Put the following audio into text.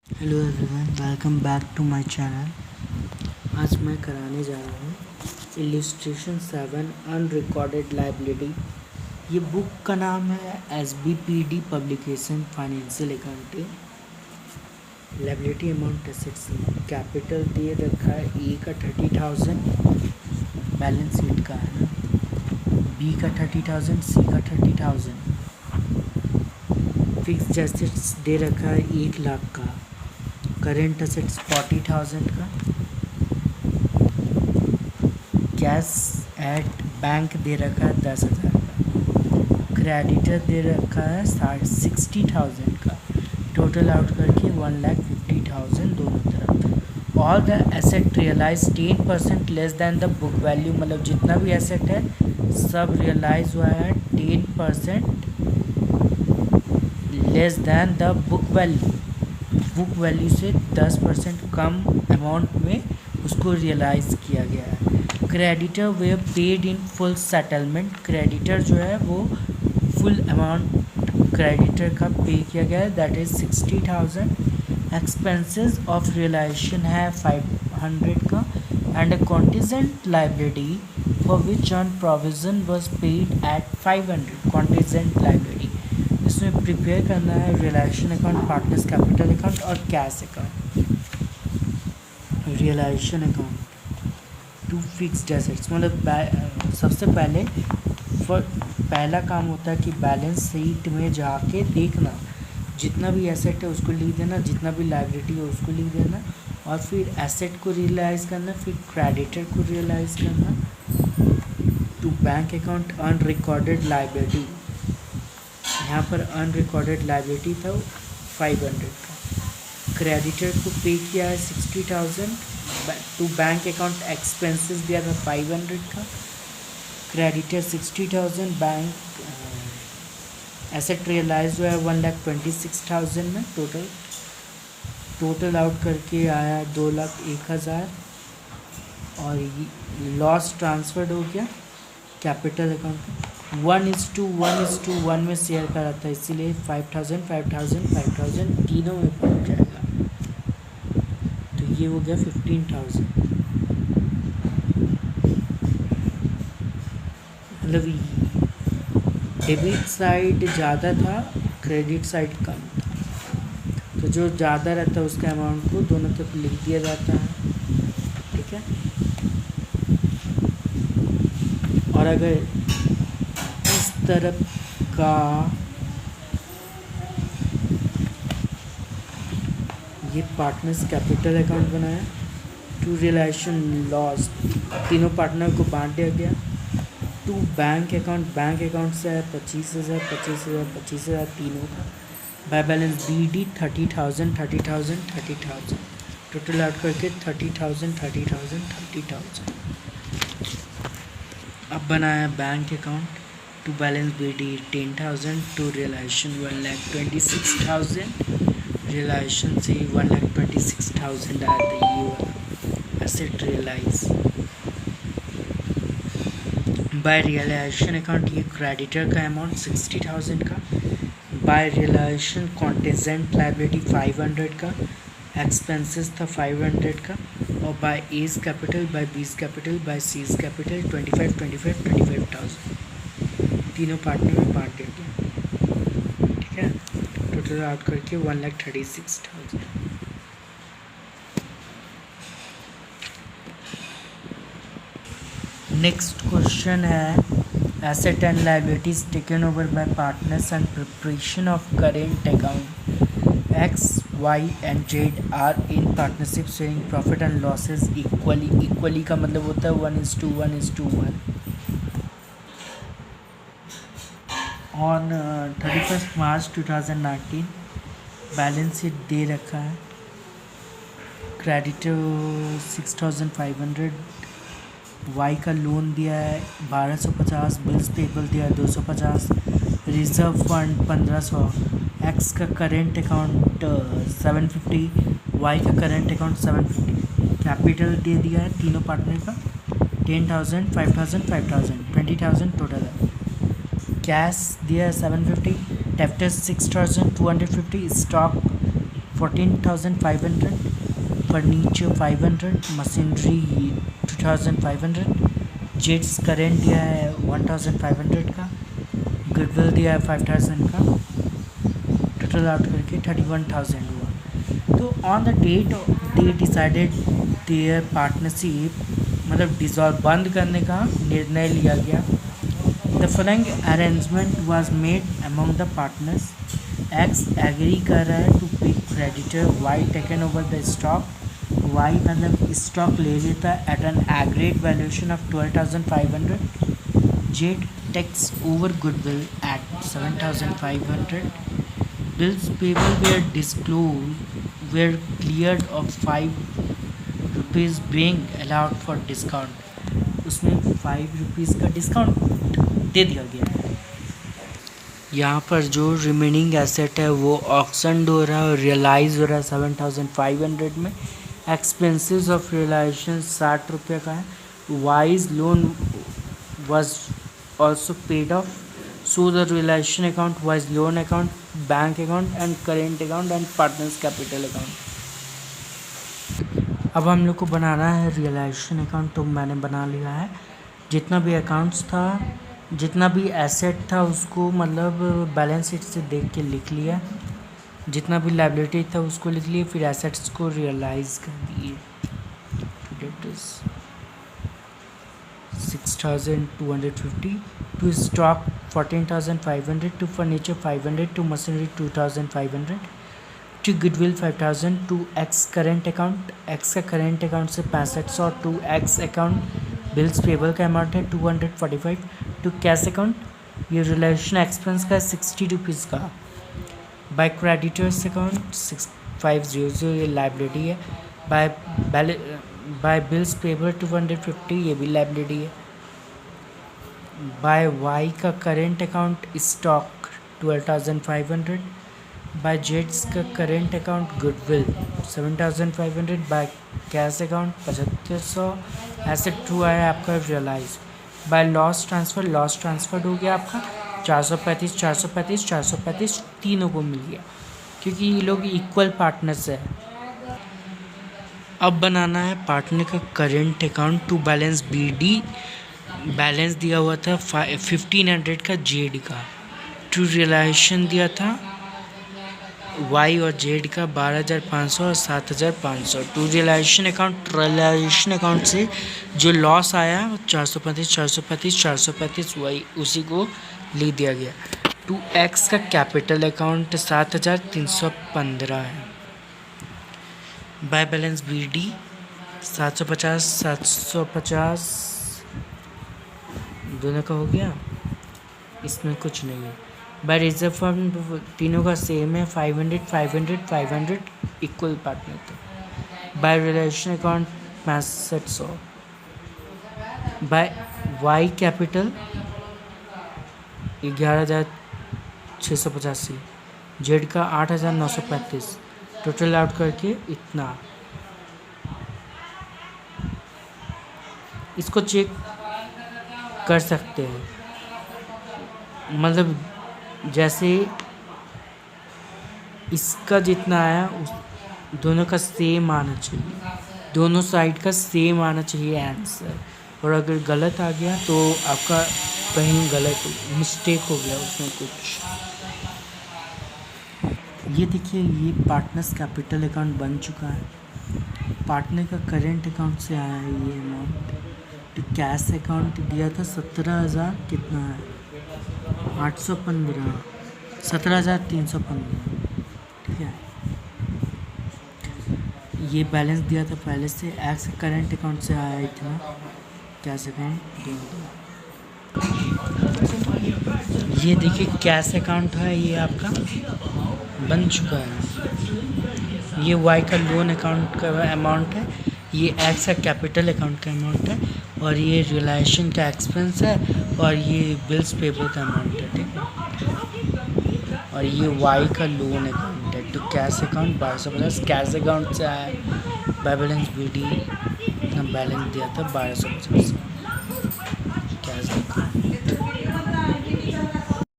Hello everyone, welcome back to my channel. आज मैं कराने जा रहा हूँ इलिस्ट्रेशन 7 अनरिकॉर्डेड लाइबिलिटी। ये बुक का नाम है SBPD publication financial accounting. Liability amount assets capital दे रखा है ए का 30,000, बैलेंस शीट का है ना, बी का 30,000, सी का 30,000। फिक्स्ड एसेट्स दे रखा है 1 लाख का, करेंट असेट्स 40,000 का, कैश एट बैंक दे रखा है 10,000 का, क्रेडिटर दे रखा है 60,000 का, टोटल आउट करके 1,50,000 दोनों तरफ। All the asset realise 10% less than the book value, मतलब जितना भी एसेट है सब रियलाइज हुआ है 10% less than the book value. Book value से 10% कम अमाउंट में उसको रियलाइज़ किया गया है। Creditor way paid in full settlement, creditor जो है वो फुल अमाउंट क्रेडिटर का पे किया गया है, that is 60,000। Expenses of realisation है 500 का, and a contingent liability for which on provision was paid at 500 contingent liability. इसमें प्रिपेयर करना है realisation account, partners capital account और cash account. Realisation account to fixed assets, मतलब सबसे पहले पहला काम होता है कि बैलेंस शीट में जाके देखना, जितना भी एसेट है उसको लिख देना, जितना भी लाइबिलिटी है उसको लिख देना, और फिर एसेट को रियलाइज़ करना, फिर क्रेडिटर को रियलाइज़ करना। To bank account unrecorded liability, यहाँ पर अनरिकॉर्डेड लाइबिलिटी था 500 का, क्रेडिटर को पे किया है 60,000, टू बैंक अकाउंट एक्सपेंसेस दिया था 500 का, क्रेडिटर 60,000, बैंक एसेट रियलाइज हुआ है 1,26,000 में, टोटल आउट करके आया 2,01,000, और लॉस ट्रांसफर्ड हो गया कैपिटल अकाउंट 1:1:1 में शेयर करा था, इसीलिए 5,000 5,000 5,000 तीनों में पहुंच जाएगा, तो ये हो गया 15,000। मतलब डेबिट साइड ज़्यादा था, क्रेडिट साइड कम था, तो जो ज़्यादा रहता है उसका अमाउंट को दोनों तरफ लिख दिया जाता है, ठीक है। और अगर इस तरफ का ये पार्टनर्स कैपिटल अकाउंट बनाया, टू रियलाइजेशन लॉस तीनों पार्टनर को बांट दिया गया। टू बैंक अकाउंट से है 25,000 25,000 25,000 तीनों का, by balance BD 30,000 30,000 30,000, total out करके 30,000 30,000 30,000। अब बनाया bank account, to balance BD 10,000, to realisation 1,26,000, realisation से 1,26,000 आया था, ये वाला asset realise. By realisation account ये क्रेडिटर का अमाउंट 60,000 का, बाय रियलाइजेशन कॉन्टिजेंट लाइबिलिटी 500 का, एक्सपेंसेस था 500 का, और by A's capital, by B's capital, by C's capital 25,000 तीनों पार्टनर में बांट दिया गया, ठीक है। टोटल आउट करके 1,36,000। नेक्स्ट क्वेश्चन है asset and liabilities taken over by partners and preparation of current account X, Y and Z are in partnership sharing profit and losses equally का मतलब होता है 1:1:1। ऑन 31 मार्च 2019 बैलेंस शीट दे रखा है, creditor 6,500, Y का loan दिया है 1,250, बिल्स पेबल दिया है 250, रिजर्व फंड 1,500, X का करेंट अकाउंट 750, Y का करेंट अकाउंट 750, कैपिटल दे दिया है तीनों पार्टनर का 10,000 5,000 5,000 20,000 टोटल है, कैश दिया है 750, debtors 6,250, stock 14,500, furniture 500, machinery 2,500, jets current दिया है 1,500 का, गुडविल दिया है 5,000 का, टोटल आउट करके 31,000 हुआ। तो on the date they decided their partnership, मतलब डिसॉल्व बंद करने का निर्णय लिया गया। The following arrangement was made among the partners. X agree कर रहा है to pay creditor, Y taken over the stock, Y मतलब स्टॉक ले लेता है at an agreed valuation of 12,500, Z takes over goodwill at 7,500, bills payable were disclosed were cleared of 5 rupees being allowed for discount। उसमें 5 rupees का discount दे दिया गया है। यहाँ पर जो रिमेनिंग एसेट है वो ऑक्शन हो रहा है और रियलाइज़ हो रहा है 7,500 में। एक्सपेंसेस ऑफ रियलाइजेशन 60 रुपये का है। Wise loan was also paid off, so the realization account was loan account, bank account and current account and partners capital account। अब हम लोग को बनाना है रियलाइजेशन अकाउंट, तो मैंने बना लिया है। जितना भी अकाउंट्स था, जितना भी एसेट था उसको मतलब बैलेंस शीट से देख के लिख लिया, जितना भी लायबिलिटी था उसको लिख लिए, फिर एसेट्स को रियलाइज़ कर दिए। 6,250 to stock 14,500 to furniture 500 to machinery 2,500 to goodwill 5,000 to X current account, X का current account से 6500 to X account bills payable का अमाउंट है 245 to cash account ये रिलेशन एक्सपेंस का 60 रुपीज़ का। बाय क्रेडिटर्स अकाउंट 6500 ये लाइबिलिटी है। Bye bills payable 250 ये भी लाइबिलिटी है। बाय वाई का करेंट अकाउंट स्टॉक 12,500, बाय जेट्स का current account goodwill 7,500, by cash account 7,500। Asset हुआ है आपका रियलाइज। बाय लॉस ट्रांसफर हो गया आपका 435 435 435 तीनों को मिल गया क्योंकि ये लोग इक्वल पार्टनर्स है। अब बनाना है पार्टनर का current account to balance BD। Balance दिया हुआ था 1,500 का जेड का। टू रियलाइजेशन दिया था वाई और जेड का 12,500 और 7,500। टू रियलाइजेशन अकाउंट से जो लॉस आया 435 वही उसी को ले दिया गया। टू एक्स का कैपिटल अकाउंट 7,315 है। बाय बैलेंस BD 750 दोनों का हो गया, इसमें कुछ नहीं है। बाय रिजर्व फंड तीनों का सेम है 500 इक्वल पार्टनर थे। By relation account 6500। By Y capital 11,685, Z का 8,935, टोटल आउट करके इतना। इसको चेक कर सकते हैं, मतलब जैसे इसका जितना आया उस दोनों का सेम आना चाहिए, दोनों साइड का सेम आना चाहिए आंसर। और अगर गलत आ गया तो आपका कहीं गलत मिस्टेक हो गया उसमें कुछ। ये देखिए ये पार्टनर्स कैपिटल अकाउंट बन चुका है। पार्टनर का करेंट अकाउंट से आया है ये अमाउंट। तो कैश अकाउंट दिया था 17,000 कितना है 815 17,315 ठीक है। ये बैलेंस दिया था पहले से। एक्स करेंट अकाउंट से आया इतना, कैश अकाउंट ये देखिए कैश अकाउंट है ये आपका बन चुका है। ये वाई का लोन अकाउंट का अमाउंट है, ये एक्स का कैपिटल अकाउंट का अमाउंट है और ये रियलाइजेशन का एक्सपेंस है और ये बिल्स पेबल का अमाउंट है ठीक है। और ये वाई का लोन अकाउंट है। तो कैश अकाउंट 1250 कैश अकाउंट से आया। बाय बैलेंस BD बैलेंस दिया था 1250 कैश अकाउंट।